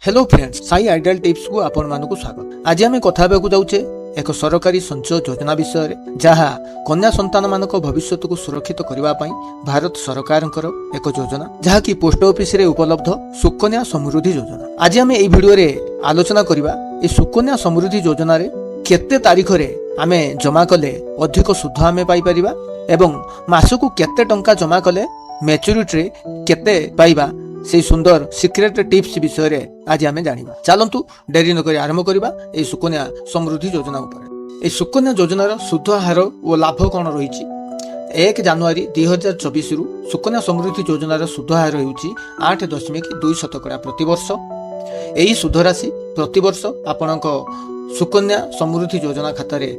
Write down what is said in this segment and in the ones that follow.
Hello friends, Sai ideal tips को आपण मानकु स्वागत। आज आम कथा जाऊे एक सरकारी संचय योजना विषय जहाँ कन्या संतान मानक भविष्य को सुरक्षित करने भारत सरकार एक योजना जहाँकि पोस्ट ऑफिस रे उपलब्ध सुकन्या समृद्धि योजना। आज आम यही भिडियो रे आलोचना करबा ए सुकन्या समृद्धि योजना रे केते तारीख रे आमे जमा कले अधिक सुध आमे पाई परिबा एवं मासकु केते टंका जमा कले मैच्योरिटी रे केते पाइबा से सुंदर सिक्रेट टिप्स विषय रे आज आमे जानिबा। चलंतु डेरी नकरी आरंभ करबा ए सुकन्या समृद्धि योजना ऊपर। ए सुकन्या योजनार सुध हार और लाभ कौन रही 1 जनवरी 2024 रु सुकन्या समृद्धि योजनार सुध हार होउची 8.2% प्रतिवर्ष। एही सुध राशि प्रतिवर्ष आपणक सुकन्या समृद्धि योजना खाता रे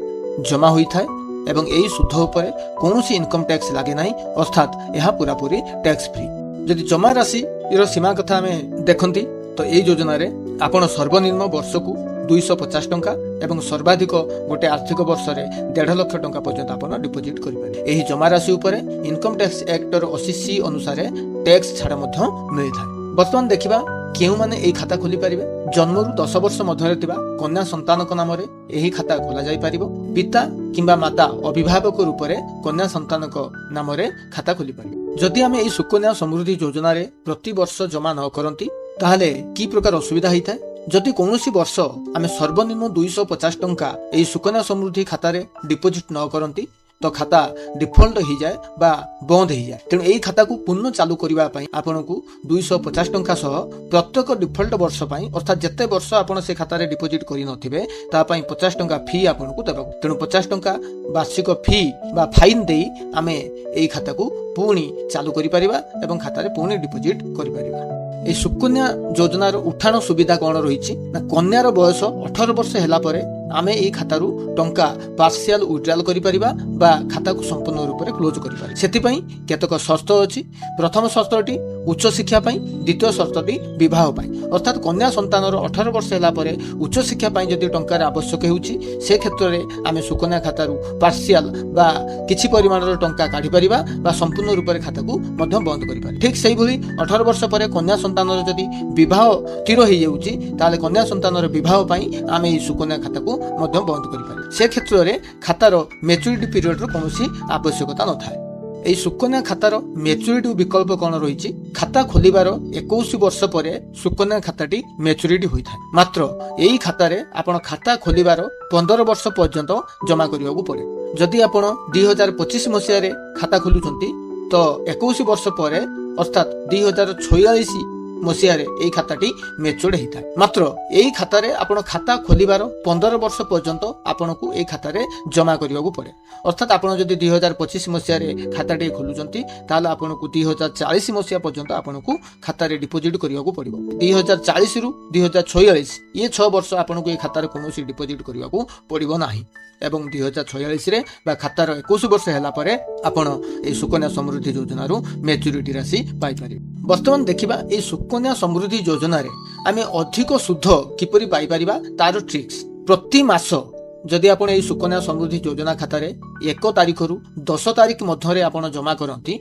जमा होई थाए एवं एही सुध ऊपर कोनोसी इनकम टैक्स लागे नाही, अर्थात यह पूरा पूरी टैक्स फ्री। जदि जमा राशि सीमा कथा आम देखती तो यही योजना रे आपण सर्वनिम्न वर्ष को 250 टंका एवं सर्वाधिक गोटे आर्थिक वर्ष रे 1.5 लाख टंका पर्यंत आपण डिपोजिट करें। यही जमा राशि उपर इनकम टैक्स एक्ट 80C अनुसार टैक्स छाड़ मिल था। बर्तमान देखा केउ माने एही खाता खोली पारिबे। जन्मरू 10 वर्ष मध्य कन्या संतान नाम यही खाता खोला जाई पारिबो। पिता किंबा माता अभिभावक रूप में कन्या संतान नाम खाता खोली पारिबे। जदि आम यही सुकन्या समृद्धि योजना रे प्रति वर्ष जमा न करती ताहले की प्रकार असुविधा होता है। जदि कौनसी वर्ष आम सर्वनिम्न 250 टंका यही सुकन्या समृद्धि खाता रे डिपोजिट न करती तो खाता डिफॉल्ट हो जाए बा बंद हो जाए। तेणु यही खाता को पुनः चालू करने आपन को 250 टंका सह प्रत्येक डिफॉल्ट वर्ष अर्थात जिते वर्ष आपन से खाता रे डिपोजिट करि नथिबे ता पई 50 टंका फी आपन को देबा। तेणु 50 टंका वार्षिक फी बा फाइन देई आमे एही खाता को पुणी चालू करि परिबा एवं खाता रे पुणी डिपोजिट करि परिबा। ए सुकन्या योजनार उठाण सुविधा कौन रही ना कन्यार बयस 18 वर्ष होला परे आमे ए खातारू टंका पार्शियल विड्रॉल करि परिबा बा खाता को संपूर्ण रूप से क्लोज करि पारि। सेति पई केतक शर्त अछि। प्रथम शर्तटी उच्च शिक्षा पई, द्वितीय शर्तटी विवाह पई, अर्थात कन्या संतानर 18 वर्ष होला परे उच्च शिक्षा पई जदि टंकार आवश्यक हेउछि से क्षेत्र में आमे सुकन्या खातारू पार्शियल बा किछि परिमाणर टंका काढि परिबा बा संपूर्ण रूप से खाता को मध्य बंद करि पारि। ठीक सेहि भली 18 वर्ष परे कन्या संतानर जदि विवाह स्थिर हो जाउछि ताले कन्या संतानर विवाह पई आमे ई सुकन्या खाता को मध्य बंद करि पारि। से क्षेत्र में खातार मैच्योरिटी पीरियड रो कोनोसी आवश्यकता न थाए। एही सुकन्या खातार मैच्योरिटी विकल्प कौन रही खाता खोलिबार 21 वर्ष पर सुकन्या खाताटी मैच्योरिटी होई थाए। मात्र यही खाता रे आपण खाता खोलिबार 15 वर्ष पर्यंत जमा करिया पड़े। जदि आपण 2025 मसीह रे खाता खोलुचंती तो 21 वर्ष पर अर्थात 2046 मसीह यही खाताटी मैच्योर्ड होता है। मात्र यही खाता रे आपण खाता खोलिबार 15 वर्ष पर्यंत आपण को यही खाता रे जमा करिया पड़े। अर्थात आपण जदि 2025 मसीह रे खाताटी खोलुचंती ताले आपण को 2040 मसीह पर्यंत आपण को खाता रे डिपोजिट करिया पड़िबो। 2040 रु 2046 ये 6 वर्ष आपण को ये खाता रे कोनोसी डिपोजिट करिया पड़िबो नाही एवं 2046 रे बा खातार 21 वर्ष होला परे आपण ए सुकन्या समृद्धि योजना रु मैच्योरिटी राशि पाई पारि। वर्तमान देखिबा ए सुकन्या समृद्धि योजना रे आमे अधिक सुध किपरि पाई परिबा तार ट्रिक्स। प्रति मास जदि आपण ए सुकन्या समृद्धि योजना खाता रे 1 तारिख रु 10 तारिख मध्य रे आपण जमा करंती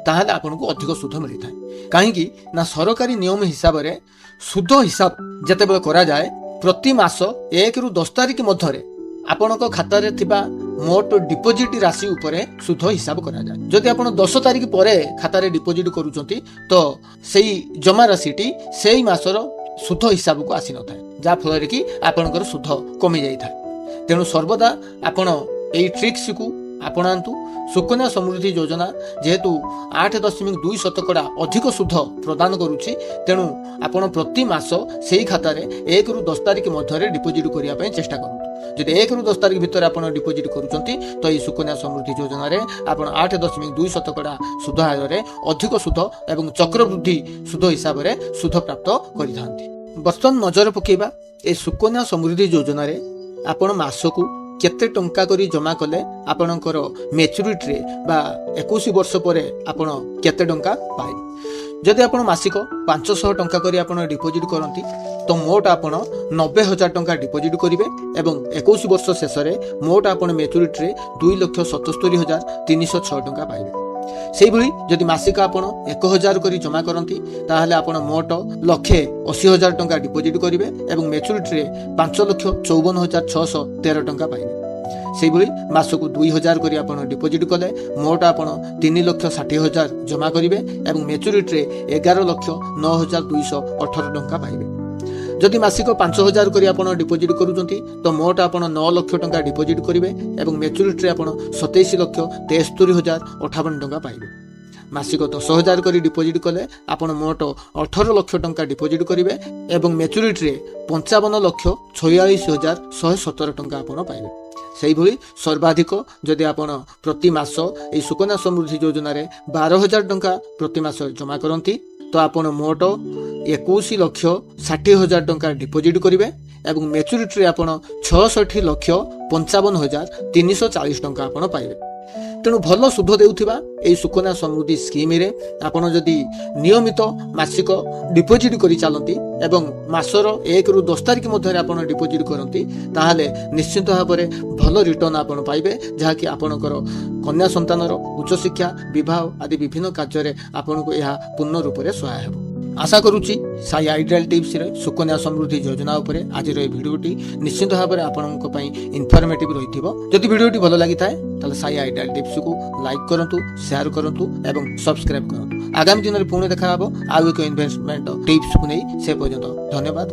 ताहले आपण को अधिक सुध मिलि थाए। काहेकि ना सरकारी नियम हिसाब रे सुध हिसाब जते बेले करा जाए प्रति मास 1 रु 10 तारिख मध्य रे आपणक खाता रे थिबा मोट डिपोजिट राशि उपरे सुध हिसाब करा जाए। जदि आपण 10 तारिख परे खाता रे डिपोजिट करूचंती तो सेही जमा राशिटी सेही मासर सुध हिसाब को आसी न थाए, जा फल कि आपणकर सुध कमी जाई थाए। तेणु सर्वदा आपण एही ट्रिक्स को आपणांतु। सुकन्या समृद्धि योजना जेहेतु 8.2% अधिक सुध प्रदान करुछि तेणु आपण प्रति मास सेही खाता रे 1 रु 10 तारिख मध्य डिपोजिट करिया पय चेष्टा करु। जदि 1 रु 10 तारिख भितर आपण डिपोजिट करूचंती तो ये सुकन्या समृद्धि योजना रे आपण 8.2% सुध हार रे अधिक सुध एवं चक्रवृद्धि सुध हिसाब रे सुध प्राप्त करिथांती। वर्तमान नजर पकेबा ए सुकन्या समृद्धि योजना रे आपण मासकु केते टंका करी जमा कले आपणकर मैच्योरिटी रे बा 21 वर्ष पर आपण केते टंका पाए। जदि आपण मासिक 500 टंका करी आपण डिपोजिट करंती तो मोट आपण 90,000 टंका डिपोजिट करिवे एवं 21 वर्ष शेष रे मोट आपण मैच्योरिटी रे 2,77,306 टंका पाइबे। সেইভাবে যদি মাসিক আপনার 1000 করে জমা করতে তাহলে আপনার মোট 1,80,000 টঙ্কা ডিপোজিট করবে এবং ম্যাচুরিটি 5,54,613 টঙ্কা পাইবে। সেইভাবে মাসকু 2,000 করে আপনার ডিপোজিট কলে মোট আপনার 3,60,000 জমা করবে এবং ম্যাচুরিটি 11,09,218 টঙ্কা পাইবে। যদি মাসিক 5,000 করে আপনার ডিপোজিট করুচ্ছেন তো মোট আপনার 9 লক্ষ টঙ্কা ডিপোজিট করবে এবং ম্যাচুরিটি আপনার 27,73,058 টঙ্কা পাইবে। মাসিক 10,000 করে ডিপোজিট কলে আপনার মোট 18 লক্ষ টঙ্কা ডিপোজিট করবে এবং ম্যাচুরিটি 55,46,117 টঙ্কা আপনার পাইবে। সেইভাবে সর্বাধিক যদি আপনার প্রতি মাস এই সুকন্যা সমৃদ্ধি যোজনার 12,000 টঙ্কা প্রতি মাস জমা করতে তো আপনার মোট 21,60,000 টঙ্কা ডিপোজিট করবে এবং ম্যাচুরিটি আপনার 66,55,340 টঙ্কা আপনার পাইবে। তেণু ভাল সুଧ দেউথিবা এই সুকন্যা সমৃদ্ধি স্কিমে আপনার যদি নিয়মিত মাসিক ডিপোজিট করে চালতি এবং মাসর 1 ରୁ 10 তারিখ মধ্যে আপনার ডিপোজিট করতে তাহলে নিশ্চিত ভাবে ভাল রিটর্ন আপনার পাইবে, যা কি আপনার কন্যা সন্তানর উচ্চশিক্ষা বিবাহ আদি বিভিন্ন কার্যরে আপনার পূর্ণ রূপে সহায় ହେବ। আশা করুছি সাই আইডিয়াল টিপস সুকন্যা সমৃদ্ধি যোজনা উপরে আজর এই ভিডিওটি নিশ্চিত ভাবে আপনার ইনফরমেটিভ রয়েছে। যদি ভিডিওটি ভালো লাগি থাকে তাহলে সাই আইডিয়াল টিপস কু লাইক করতু, শেয়ার করতু এবং সবসক্রাইব করতু। আগামী দিনের পুଣି দেখা হব আউ এক ইনভেস্টমেন্ট টিপস কু নেই। সে পর্যন্ত ধন্যবাদ।